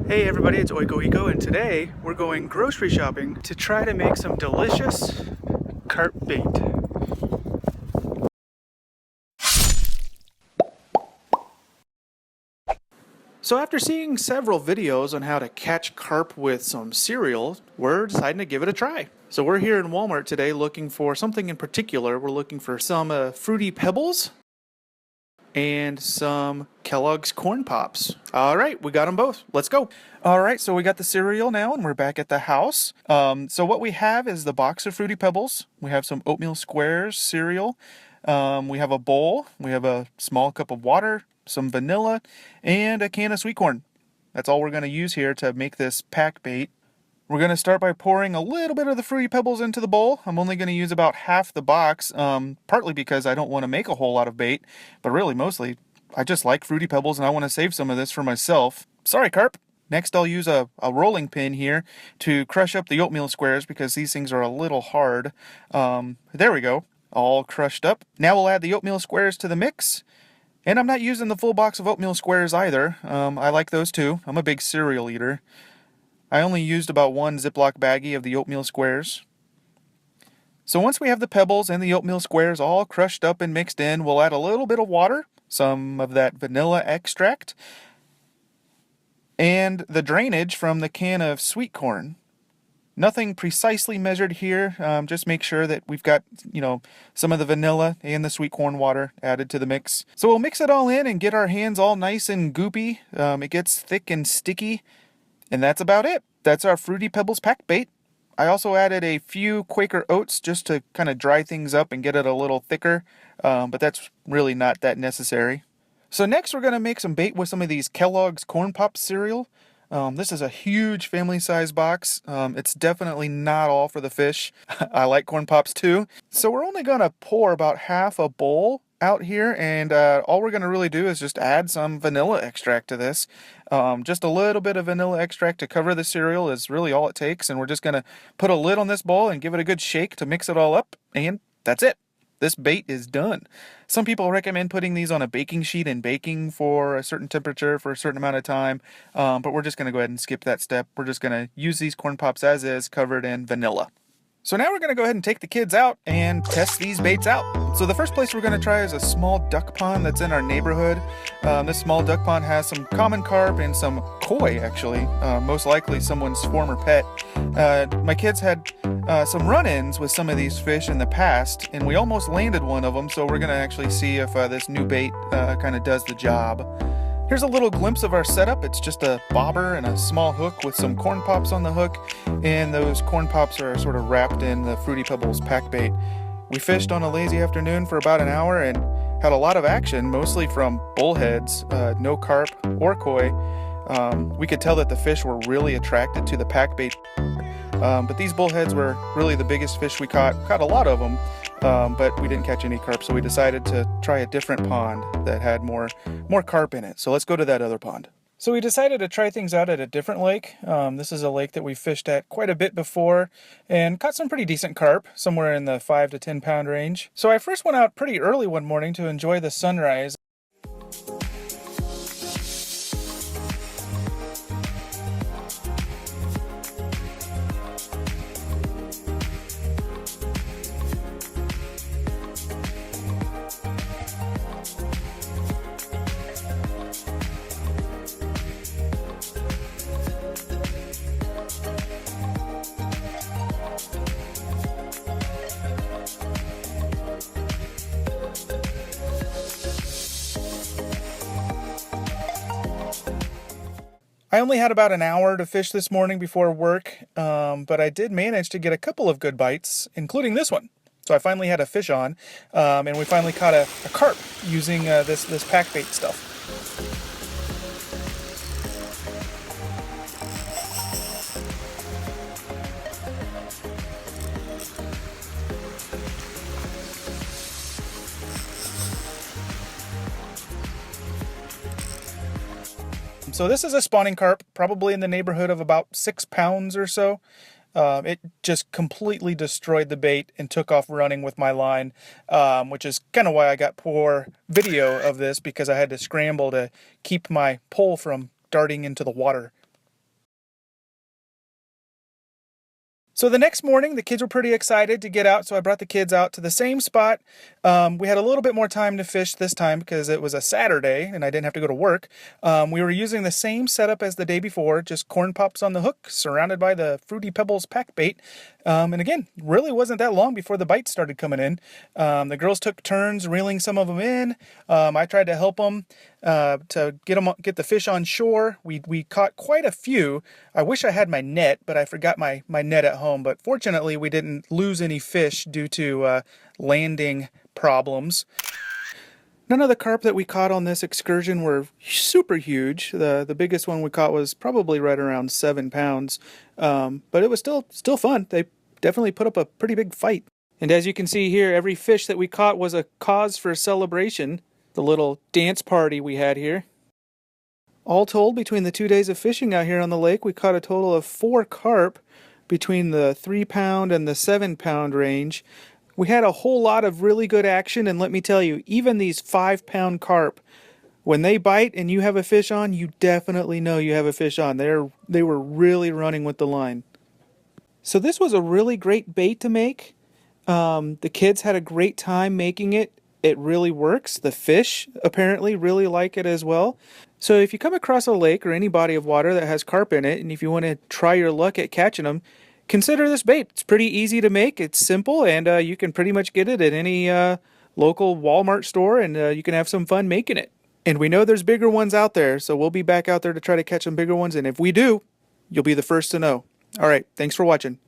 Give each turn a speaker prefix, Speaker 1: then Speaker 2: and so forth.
Speaker 1: Hey everybody, it's Oiko Iko, and today we're going grocery shopping to try to make some delicious carp bait. So after seeing several videos on how to catch carp with some cereal, we're deciding to give it a try. So we're here in Walmart today looking for something in particular. We're looking for some Fruity Pebbles and some Kellogg's Corn Pops. All right, we got them both. Let's go. All right, so we got the cereal now, and we're back at the house. So what we have is the box of Fruity Pebbles. We have some oatmeal squares cereal. We have a bowl. We have a small cup of water, some vanilla, and a can of sweet corn. That's all we're going to use here to make this pack bait. We're going to start by pouring a little bit of the Fruity Pebbles into the bowl. I'm only going to use about half the box, partly because I don't want to make a whole lot of bait, but really mostly I just like Fruity Pebbles and I want to save some of this for myself. Sorry, carp. Next I'll use a rolling pin here to crush up the oatmeal squares because these things are a little hard. There we go. All crushed up. Now we'll add the oatmeal squares to the mix. And I'm not using the full box of oatmeal squares either. I like those too. I'm a big cereal eater. I only used about one Ziploc baggie of the oatmeal squares. So once we have the pebbles and the oatmeal squares all crushed up and mixed in, we'll add a little bit of water, some of that vanilla extract, and the drainage from the can of sweet corn. Nothing precisely measured here, just make sure that we've got, some of the vanilla and the sweet corn water added to the mix. So we'll mix it all in and get our hands all nice and goopy. It gets thick and sticky. And that's about it. That's our Fruity Pebbles pack bait. I also added a few Quaker oats just to kind of dry things up and get it a little thicker, but that's really not that necessary. So next we're going to make some bait with some of these Kellogg's Corn Pops cereal. This is a huge family size box. It's definitely not all for the fish. I like Corn Pops too. So we're only going to pour about half a bowl out here, and all we're going to really do is just add some vanilla extract to this. Just a little bit of vanilla extract to cover the cereal is really all it takes, and we're just going to put a lid on this bowl and give it a good shake to mix it all up, and that's it. This bait is done. Some people recommend putting these on a baking sheet and baking for a certain temperature for a certain amount of time, but we're just going to go ahead and skip that step. We're just going to use these Corn Pops as is, covered in vanilla. So now we're going to go ahead and take the kids out and test these baits out. So the first place we're going to try is a small duck pond that's in our neighborhood. This small duck pond has some common carp and some koi, actually, most likely someone's former pet. My kids had some run-ins with some of these fish in the past, and we almost landed one of them, so we're going to actually see if this new bait kind of does the job. Here's a little glimpse of our setup. It's just a bobber and a small hook with some Corn Pops on the hook, and those Corn Pops are sort of wrapped in the Fruity Pebbles pack bait. We fished on a lazy afternoon for about an hour and had a lot of action, mostly from bullheads, no carp or koi. We could tell that the fish were really attracted to the pack bait, but these bullheads were really the biggest fish we caught. Caught a lot of them. But we didn't catch any carp, so we decided to try a different pond that had more carp in it. So let's go to that other pond. So we decided to try things out at a different lake. This is a lake that we fished at quite a bit before and caught some pretty decent carp, somewhere in the 5 to 10 pound range. So I first went out pretty early one morning to enjoy the sunrise. I only had about an hour to fish this morning before work, but I did manage to get a couple of good bites, including this one. So I finally had a fish on, and we finally caught a carp using this pack bait stuff. So this is a spawning carp, probably in the neighborhood of about 6 pounds or so. It just completely destroyed the bait and took off running with my line, which is kind of why I got poor video of this, because I had to scramble to keep my pole from darting into the water. So the next morning, the kids were pretty excited to get out, so I brought the kids out to the same spot. We had a little bit more time to fish this time because it was a Saturday and I didn't have to go to work. We were using the same setup as the day before, just corn pops on the hook, surrounded by the Fruity Pebbles pack bait. And again, really wasn't that long before the bites started coming in. The girls took turns reeling some of them in. I tried to help them to get the fish on shore. We caught quite a few. I wish I had my net, but I forgot my net at home. But fortunately, we didn't lose any fish due to landing problems. None of the carp that we caught on this excursion were super huge. The biggest one we caught was probably right around 7 pounds, but it was still fun. They definitely put up a pretty big fight. And as you can see here, every fish that we caught was a cause for celebration. The little dance party we had here. All told, between the 2 days of fishing out here on the lake, we caught a total of 4 carp between the 3-pound and the 7-pound range. We had a whole lot of really good action, and let me tell you, even these 5-pound carp, when they bite and you have a fish on, you definitely know you have a fish on. They were really running with the line. So this was a really great bait to make. The kids had a great time making it. It really works. The fish apparently really like it as well. So if you come across a lake or any body of water that has carp in it, and if you want to try your luck at catching them, consider this bait. It's pretty easy to make. It's simple, and you can pretty much get it at any local Walmart store, and you can have some fun making it. And we know there's bigger ones out there, so we'll be back out there to try to catch some bigger ones, and if we do, you'll be the first to know. All right, thanks for watching.